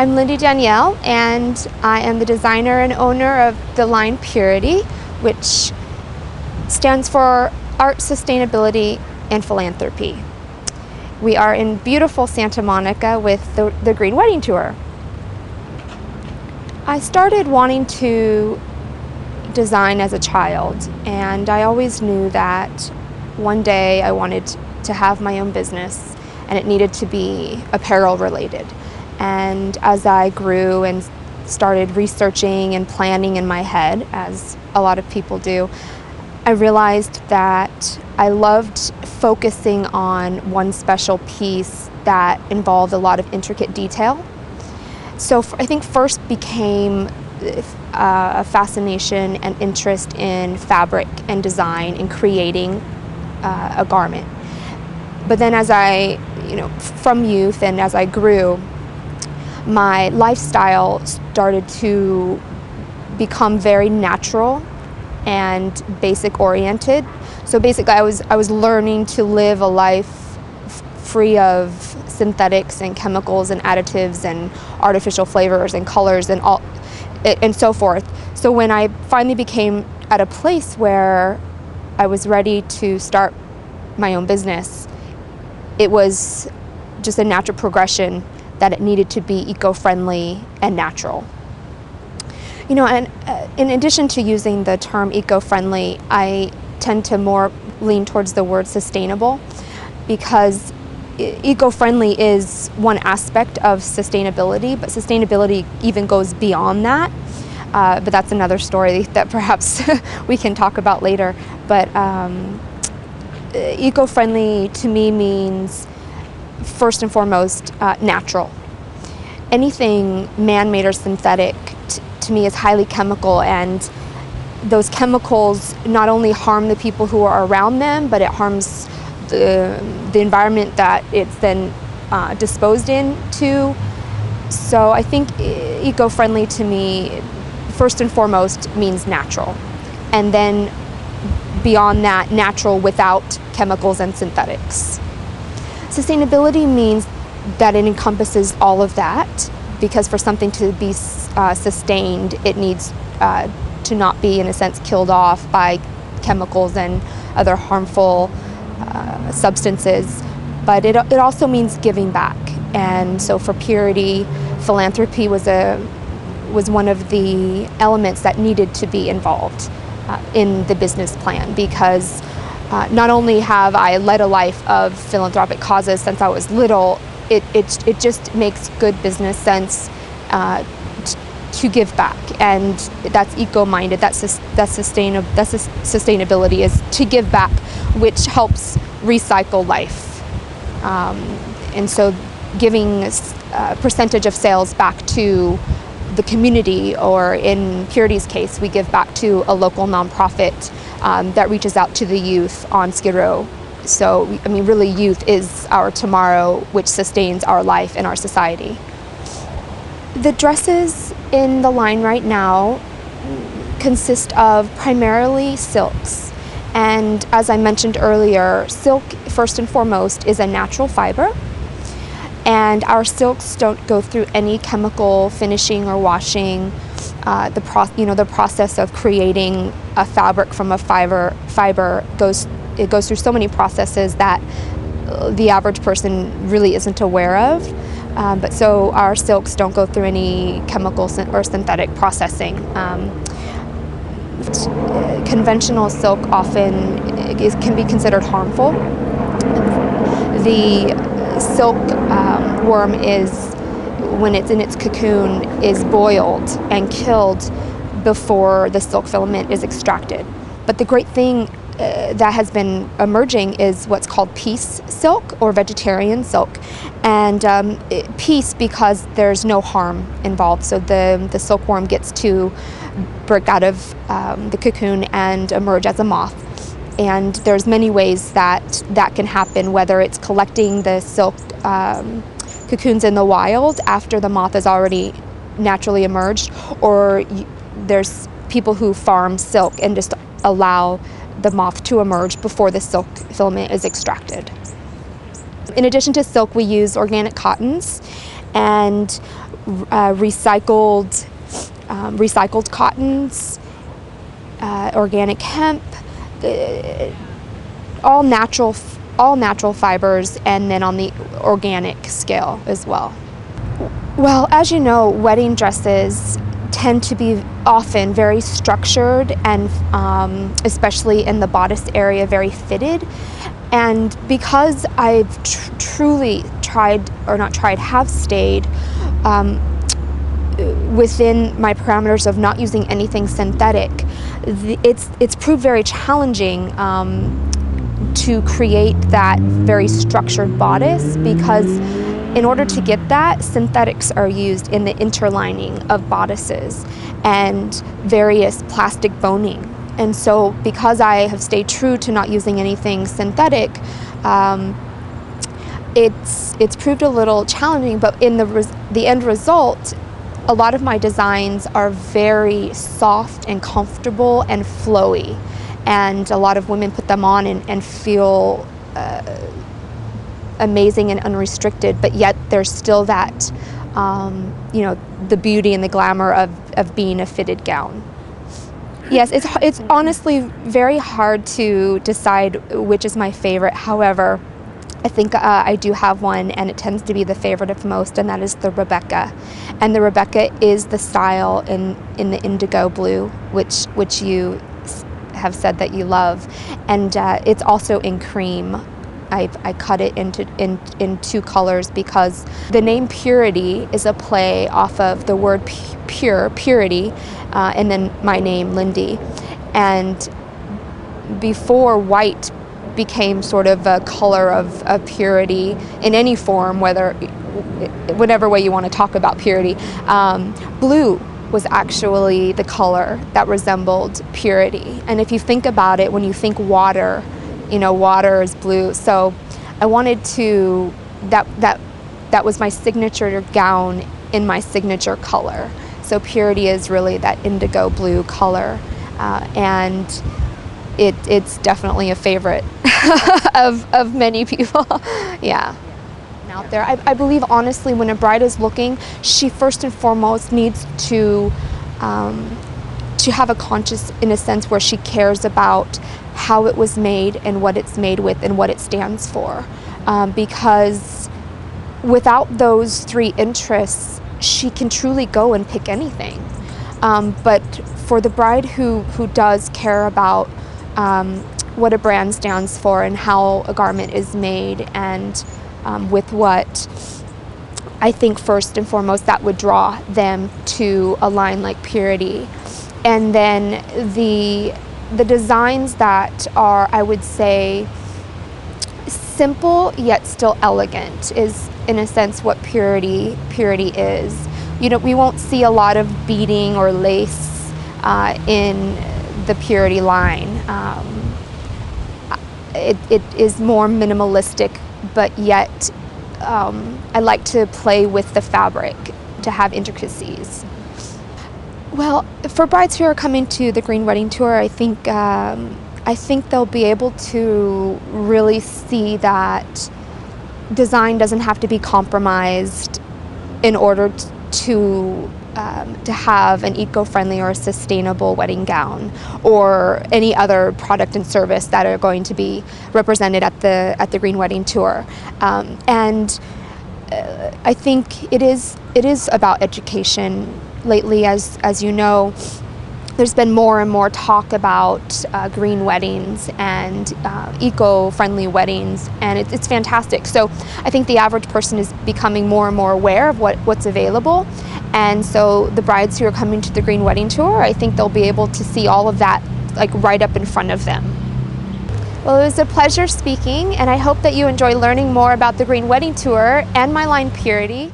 I'm Lindee Danielle, and I am the designer and owner of the line Purity, which stands for Art, Sustainability, and Philanthropy. We are in beautiful Santa Monica with the Green Wedding Tour. I started wanting to design as a child, and I always knew that one day I wanted to have my own business, and it needed to be apparel related. And as I grew and started researching and planning in my head, as a lot of people do, I realized that I loved focusing on one special piece that involved a lot of intricate detail. So I think first became a fascination and interest in fabric and design and creating a garment. But then as I, from youth and as I grew, my lifestyle started to become very natural and basic oriented. So basically I was learning to live a life free of synthetics and chemicals and additives and artificial flavors and colors and all and so forth. So when I finally became at a place where I was ready to start my own business, it was just a natural progression that it needed to be eco-friendly and natural. And in addition to using the term eco-friendly, I tend to more lean towards the word sustainable, because eco-friendly is one aspect of sustainability, but sustainability even goes beyond that. But that's another story that perhaps we can talk about later. But eco-friendly to me means, first and foremost, natural. Anything man-made or synthetic to me is highly chemical, and those chemicals not only harm the people who are around them, but it harms the environment that it's then disposed into. So I think eco-friendly to me, first and foremost, means natural. And then beyond that, natural without chemicals and synthetics. Sustainability means that it encompasses all of that, because for something to be sustained, it needs to not be, in a sense, killed off by chemicals and other harmful substances. But it also means giving back. And so for Purity, philanthropy was one of the elements that needed to be involved in the business plan, because not only have I led a life of philanthropic causes since I was little, it just makes good business sense to give back, and that's eco-minded. That's sustainability, is to give back, which helps recycle life, and so giving a percentage of sales back to the community, or in Purity's case, we give back to a local nonprofit that reaches out to the youth on Skid Row. So, really youth is our tomorrow, which sustains our life and our society. The dresses in the line right now consist of primarily silks. And as I mentioned earlier, silk, first and foremost, is a natural fiber. And our silks don't go through any chemical finishing or washing. The process of creating a fabric from a fiber goes through so many processes that the average person really isn't aware of. But so our silks don't go through any chemical or synthetic processing. Conventional silk often can be considered harmful. The silk worm when it's in its cocoon, is boiled and killed before the silk filament is extracted. But the great thing that has been emerging is what's called peace silk, or vegetarian silk. And peace because there's no harm involved. So the silkworm gets to break out of the cocoon and emerge as a moth. And there's many ways that can happen, whether it's collecting the silk cocoons in the wild after the moth has already naturally emerged, or there's people who farm silk and just allow the moth to emerge before the silk filament is extracted. In addition to silk, we use organic cottons, and recycled cottons, organic hemp, all natural fibers, and then on the organic scale as well. Well, as you know, wedding dresses tend to be often very structured and especially in the bodice area, very fitted. And because I've truly have stayed within my parameters of not using anything synthetic, it's proved very challenging to create that very structured bodice, because in order to get that, synthetics are used in the interlining of bodices and various plastic boning. And so because I have stayed true to not using anything synthetic, it's proved a little challenging, but in the end result, a lot of my designs are very soft and comfortable and flowy. And a lot of women put them on and feel amazing and unrestricted, but yet there's still that, the beauty and the glamour of being a fitted gown. Yes, it's honestly very hard to decide which is my favorite. However, I think I do have one, and it tends to be the favorite of most, and that is the Rebecca. And the Rebecca is the style in the indigo blue, which you have said that you love, and it's also in cream. I cut it in two colors because the name Purity is a play off of the word purity, and then my name, Lindee. And before white became sort of a color of purity in any form, whatever way you want to talk about purity, blue was actually the color that resembled purity. And if you think about it, when you think water, water is blue. So I wanted to, that was my signature gown in my signature color. So Purity is really that indigo blue color, and it's definitely a favorite of many people. Yeah. Out there, I believe honestly, when a bride is looking, she first and foremost needs to have a conscious, in a sense, where she cares about how it was made and what it's made with and what it stands for, because without those three interests, she can truly go and pick anything. But for the bride who does care about what a brand stands for and how a garment is made and with what, I think first and foremost that would draw them to a line like Purity. And then the designs that are, I would say, simple yet still elegant is in a sense what Purity is. We won't see a lot of beading or lace in the Purity line. It is more minimalistic, but yet I like to play with the fabric to have intricacies. Well, for brides who are coming to the Green Wedding Tour, I think they'll be able to really see that design doesn't have to be compromised in order to have an eco-friendly or a sustainable wedding gown, or any other product and service that are going to be represented at the Green Wedding Tour. And I think it is about education. Lately, as you know, there's been more and more talk about green weddings and eco-friendly weddings, and it's fantastic. So I think the average person is becoming more and more aware of what's available, and so the brides who are coming to the Green Wedding Tour, I think they'll be able to see all of that like right up in front of them. Well, it was a pleasure speaking, and I hope that you enjoy learning more about the Green Wedding Tour and my line Purity.